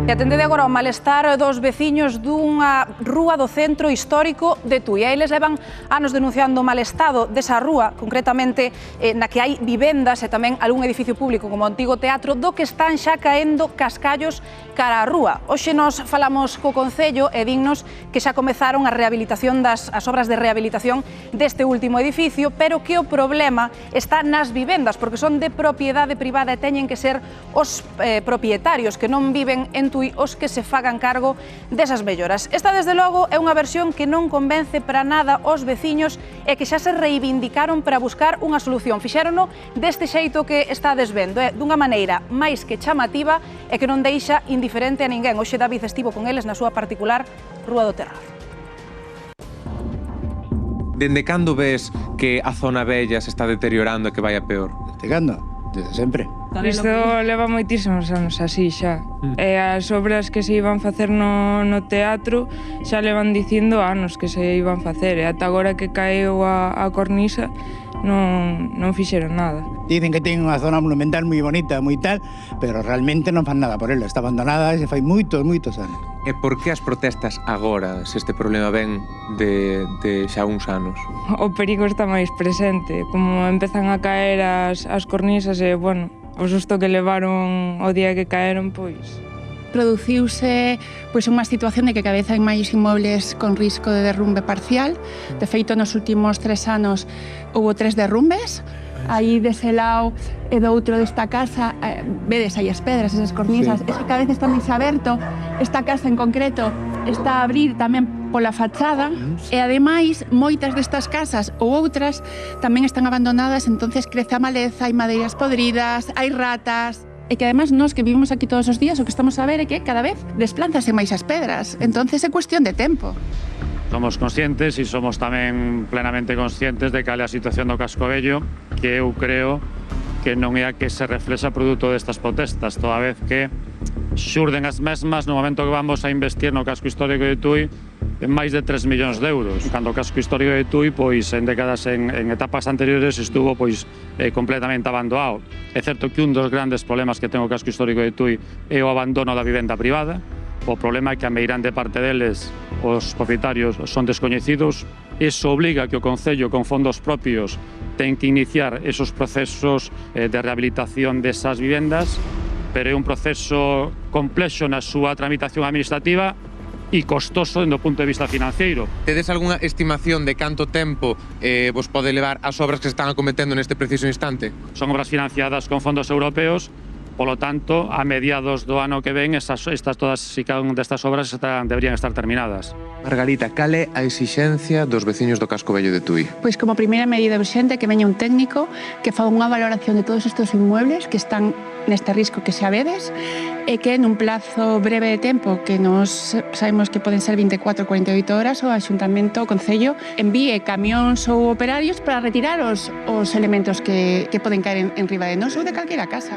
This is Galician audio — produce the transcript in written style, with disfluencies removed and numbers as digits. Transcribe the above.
E atendede agora ao malestar dos veciños dunha rúa do centro histórico de Tui. Eles levan anos denunciando o mal estado desa rúa, concretamente na que hai vivendas e tamén algún edificio público como o antigo teatro, do que están xa caendo cascallos cara á rúa. Hoxe nos falamos co Concello e dinnos que xa comezaron a rehabilitación as obras de rehabilitación deste último edificio, pero que o problema está nas vivendas, porque son de propiedade privada e teñen que ser os propietarios que non viven en Tui os que se fagan cargo desas melloras. Esta, desde logo, é unha versión que non convence para nada os veciños e que xa se reivindicaron para buscar unha solución. Fixérono deste xeito que está desvendo, dunha maneira máis que chamativa e que non deixa indiferente a ninguén. Hoxe David estivo con eles na súa particular Rúa do Terror. Dende cando ves que a zona vella se está deteriorando e que vai a peor? Desde cando? Desde sempre. Isto leva moitísimos anos así xa. E as obras que se iban facer no teatro xa levan dicindo anos que se iban facer. E ata agora que caeu a cornisa non fixeron nada. Dicen que ten unha zona monumental moi bonita, moi tal, pero realmente non fan nada por ela. Está abandonada e se fai moitos anos. E por que as protestas agora, se este problema ven de xa uns anos? O perigo está máis presente. Como empezan a caer as cornisas e, bueno, o susto que levaron o día que caeron, pois... Produciuse unha situación de que cada vez hai máis inmobles con risco de derrumbe parcial. De feito, nos últimos 3 anos houve 3 derrumbes. Aí dese lado e do outro desta casa, vedes aí as pedras, esas cornisas, sí. Cada vez está máis aberto. Esta casa en concreto está a abrir tamén pola fachada e ademais moitas destas casas ou outras tamén están abandonadas, entonces crece a maleza, hai madeiras podridas, hai ratas. E que ademais nós que vivimos aquí todos os días o que estamos a ver é que cada vez desplánzase máis as pedras, entonces é cuestión de tempo. Somos conscientes e somos tamén plenamente conscientes de cal é a situación do Casco Vello, que eu creo que non é a que se reflexa produto destas protestas, toda vez que xurden as mesmas no momento que vamos a investir no casco histórico de Tui en máis de 3 millóns de euros, cando o casco histórico de Tui, pois, en décadas, en etapas anteriores, estuvo pois completamente abandonado. É certo que un dos grandes problemas que ten o casco histórico de Tui é o abandono da vivenda privada. O problema é que a meirande parte deles, os propietarios, son descoñecidos. Iso obliga que o Concello, con fondos propios, ten que iniciar esos procesos de rehabilitación desas vivendas, pero é un proceso complexo na súa tramitación administrativa e costoso do punto de vista financeiro. Tedes algunha estimación de canto tempo vos pode levar as obras que se están acometendo neste preciso instante? Son obras financiadas con fondos europeos. Polo tanto, a mediados do ano que ven, todas e cada unha destas obras deberían estar terminadas. Margarita, cal é a exixencia dos veciños do Casco Vello de Tui? Pois como primeira medida urxente que veña un técnico que faga unha valoración de todos estes inmuebles que están neste risco que xa vedes e que nun plazo breve de tempo, que nos sabemos que poden ser 24 ou 48 horas, o Axuntamento, o Concello, envíe camións ou operarios para retirar os elementos que poden caer en riba de nós ou de calquera casa.